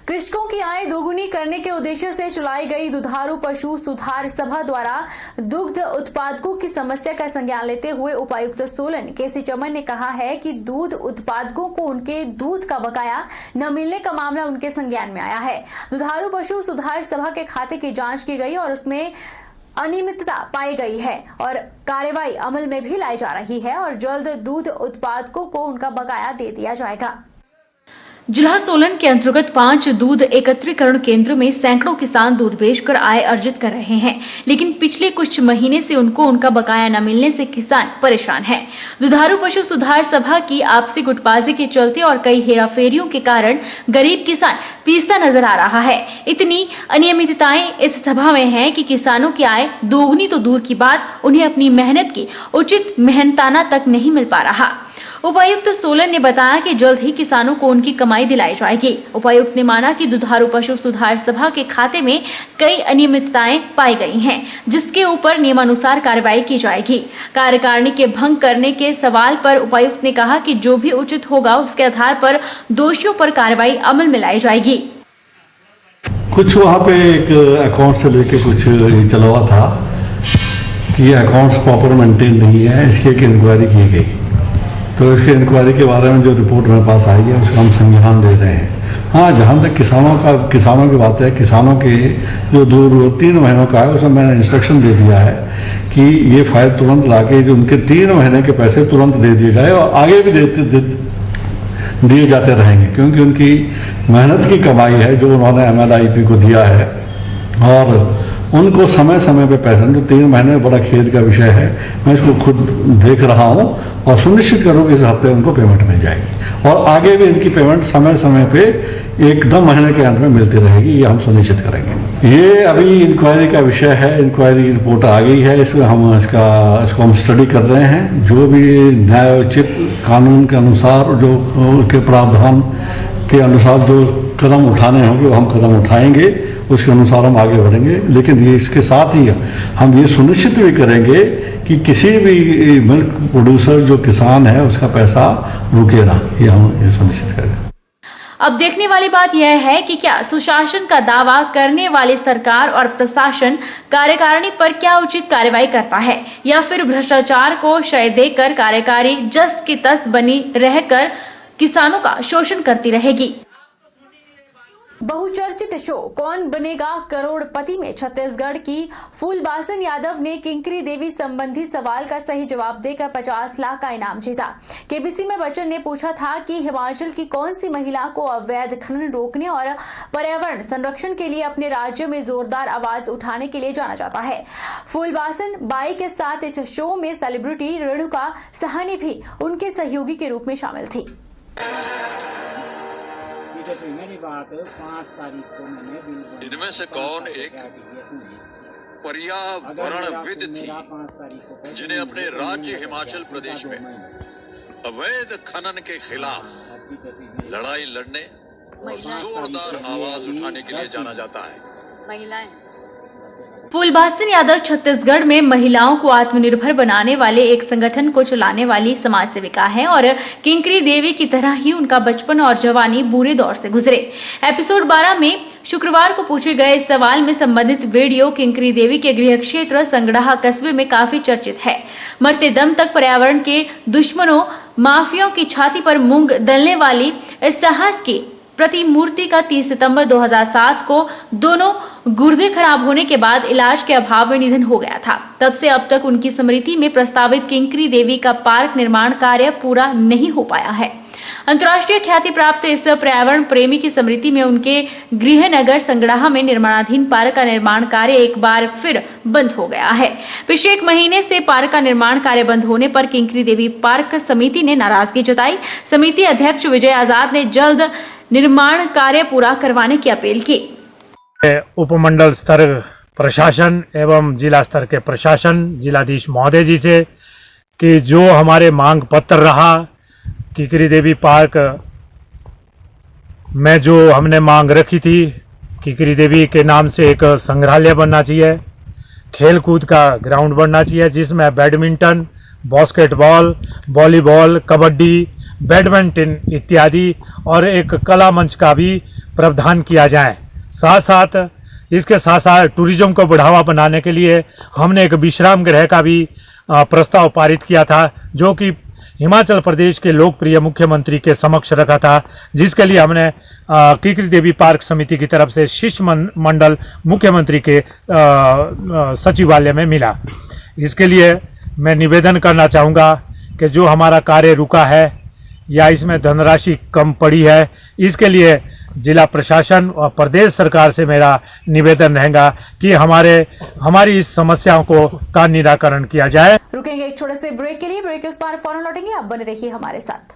कृषकों की आय दोगुनी करने के उद्देश्य से चलाई गई दुधारू पशु सुधार सभा द्वारा दुग्ध उत्पादकों की समस्या का संज्ञान लेते हुए उपायुक्त सोलन केसी चमन ने कहा है कि दूध उत्पादकों को उनके दूध का बकाया न मिलने का मामला उनके संज्ञान में आया है। दुधारू पशु सुधार सभा के खाते की जांच की गई और उसमें अनियमितता पाई गई है और कार्रवाई अमल में भी लाई जा रही है और जल्द दूध उत्पादकों को उनका बकाया दे दिया जाएगा। जिला सोलन के अंतर्गत 5 दूध एकत्रीकरण केंद्र में सैकड़ों किसान दूध बेचकर आय अर्जित कर रहे हैं, लेकिन पिछले कुछ महीने से उनको उनका बकाया न मिलने से किसान परेशान हैं। दुधारू पशु सुधार सभा की आपसी गुटबाजी के चलते और कई हेराफेरियों के कारण गरीब किसान पीसता नजर आ रहा है। इतनी अनियमितताएं इस सभा में है कि किसानों की आय दोगुनी तो दूर की बात, उन्हें अपनी मेहनत की उचित मेहनताना तक नहीं मिल पा रहा। उपायुक्त सोलन ने बताया कि जल्द ही किसानों को उनकी कमाई दिलाई जाएगी। उपायुक्त ने माना कि दुधारू पशु सुधार सभा के खाते में कई अनियमितताएं पाई गई हैं, जिसके ऊपर नियमानुसार कार्रवाई की जाएगी। कार्यकारिणी के भंग करने के सवाल पर उपायुक्त ने कहा कि जो भी उचित होगा उसके आधार पर दोषियों पर कार्रवाई अमल में लाई जाएगी। कुछ वहाँ पे एक अकाउंट से लेके कुछ चला हुआ था कि अकाउंट्स प्रॉपर मेंटेन नहीं है, इसकी एक इंक्वायरी की गई। तो इसके इंक्वायरी के बारे में जो रिपोर्ट मेरे पास आई है उसको हम संज्ञान ले रहे हैं। हाँ, जहाँ तक किसानों की बात है, किसानों के जो 3 महीनों का है उसमें मैंने इंस्ट्रक्शन दे दिया है कि ये फाइल तुरंत लाके जो उनके 3 महीने के पैसे तुरंत दे दिए जाए और आगे भी दिए जाते रहेंगे, क्योंकि उनकी मेहनत की कमाई है जो उन्होंने MLIP को दिया है और उनको समय समय पे पैसा, जो 3 महीने में बड़ा खेद का विषय है। मैं इसको खुद देख रहा हूँ और सुनिश्चित करूँ कि इस हफ्ते उनको पेमेंट मिल जाएगी और आगे भी इनकी पेमेंट समय समय पे एकदम महीने के अंत में मिलती रहेगी, ये हम सुनिश्चित करेंगे। ये अभी इंक्वायरी का विषय है, इंक्वायरी रिपोर्ट आ गई है, इसमें हम इसको हम स्टडी कर रहे हैं। जो भी न्यायोचित कानून के अनुसार जो के प्रावधान के अनुसार जो कदम उठाने होंगे वो हम कदम उठाएंगे, उसके अनुसार हम आगे बढ़ेंगे। लेकिन ये इसके साथ ही हम ये सुनिश्चित भी करेंगे कि किसी भी मिल्क प्रोड्यूसर जो किसान है उसका पैसा रुके ना, ये हम ये सुनिश्चित करेंगे। अब देखने वाली बात यह है कि क्या सुशासन का दावा करने वाली सरकार और प्रशासन कार्यकारिणी पर क्या उचित कार्रवाई करता है या फिर भ्रष्टाचार को शय देकर कार्यकारी जस की तस बनी रहकर किसानों का शोषण करती रहेगी। बहुचर्चित शो कौन बनेगा करोड़पति में छत्तीसगढ़ की फूलबासन यादव ने किंकरी देवी संबंधी सवाल का सही जवाब देकर 50 लाख का इनाम जीता। केबीसी में बच्चन ने पूछा था कि हिमाचल की कौन सी महिला को अवैध खनन रोकने और पर्यावरण संरक्षण के लिए अपने राज्य में जोरदार आवाज उठाने के लिए जाना जाता है। फूलबासन बाई के साथ इस शो में सेलिब्रिटी रेणुका साहनी भी उनके सहयोगी के रूप में शामिल थी। मेरी बात 5 तारीख को मैंने इनमें से कौन एक पर्यावरणविद थी जिन्हें अपने राज्य हिमाचल प्रदेश में अवैध खनन के खिलाफ लड़ाई लड़ने और जोरदार आवाज उठाने के लिए जाना जाता है? महिलाएं। फूलबासन यादव छत्तीसगढ़ में महिलाओं को आत्मनिर्भर बनाने वाले एक संगठन को चलाने वाली समाज सेविका है और किंकरी देवी की तरह ही उनका बचपन और जवानी बुरे दौर से गुजरे। एपिसोड 12 में शुक्रवार को पूछे गए इस सवाल में संबंधित वीडियो किंकरी देवी के गृह क्षेत्र संगड़ाहा कस्बे में काफी चर्चित है। मरते दम तक पर्यावरण के दुश्मनों माफियाओं की छाती पर मूंग दलने वाली इस साहस की प्रतिमूर्ति का 30 सितंबर 2007 को दोनों गुर्दे खराब होने के बाद इलाज के अभाव में निधन हो गया था। तब से अब तक उनकी स्मृति में प्रस्तावित किंकरी देवी का पार्क निर्माण कार्य पूरा नहीं हो पाया है। अंतर्राष्ट्रीय ख्याति प्राप्त इस पर्यावरण प्रेमी की स्मृति में उनके गृह नगर संगड़ाहा में निर्माणाधीन पार्क का निर्माण कार्य एक बार फिर बंद हो गया है। पिछले 1 महीने से पार्क का निर्माण कार्य बंद होने पर किंकरी देवी पार्क समिति ने नाराजगी जताई। समिति अध्यक्ष विजय आजाद ने जल्द निर्माण कार्य पूरा करवाने की अपील की। उपमंडल स्तर प्रशासन एवं जिला स्तर के प्रशासन जिलाधीश महोदय जी से कि जो हमारे मांग पत्र रहा किंकरी देवी पार्क में जो हमने मांग रखी थी, किंकरी देवी के नाम से एक संग्रहालय बनना चाहिए, खेल कूद का ग्राउंड बनना चाहिए जिसमें badminton, basketball, volleyball, kabaddi, badminton इत्यादि और एक कला मंच का भी प्रावधान किया जाए। साथ साथ इसके साथ साथ टूरिज्म को बढ़ावा बनाने के लिए हमने एक विश्राम गृह का भी प्रस्ताव पारित किया था, जो कि हिमाचल प्रदेश के लोकप्रिय मुख्यमंत्री के समक्ष रखा था, जिसके लिए हमने कीकरी देवी पार्क समिति की तरफ से शिष्टमंडल मुख्यमंत्री के सचिवालय में मिला। इसके लिए मैं निवेदन करना चाहूँगा कि जो हमारा कार्य रुका है या इसमें धनराशि कम पड़ी है, इसके लिए जिला प्रशासन और प्रदेश सरकार से मेरा निवेदन रहेगा कि हमारी इस समस्याओं का निराकरण किया जाए। रुकेंगे एक छोटे से ब्रेक के लिए। ब्रेक के उस पार फौरन लौटेंगे, आप बने रहिए हमारे साथ।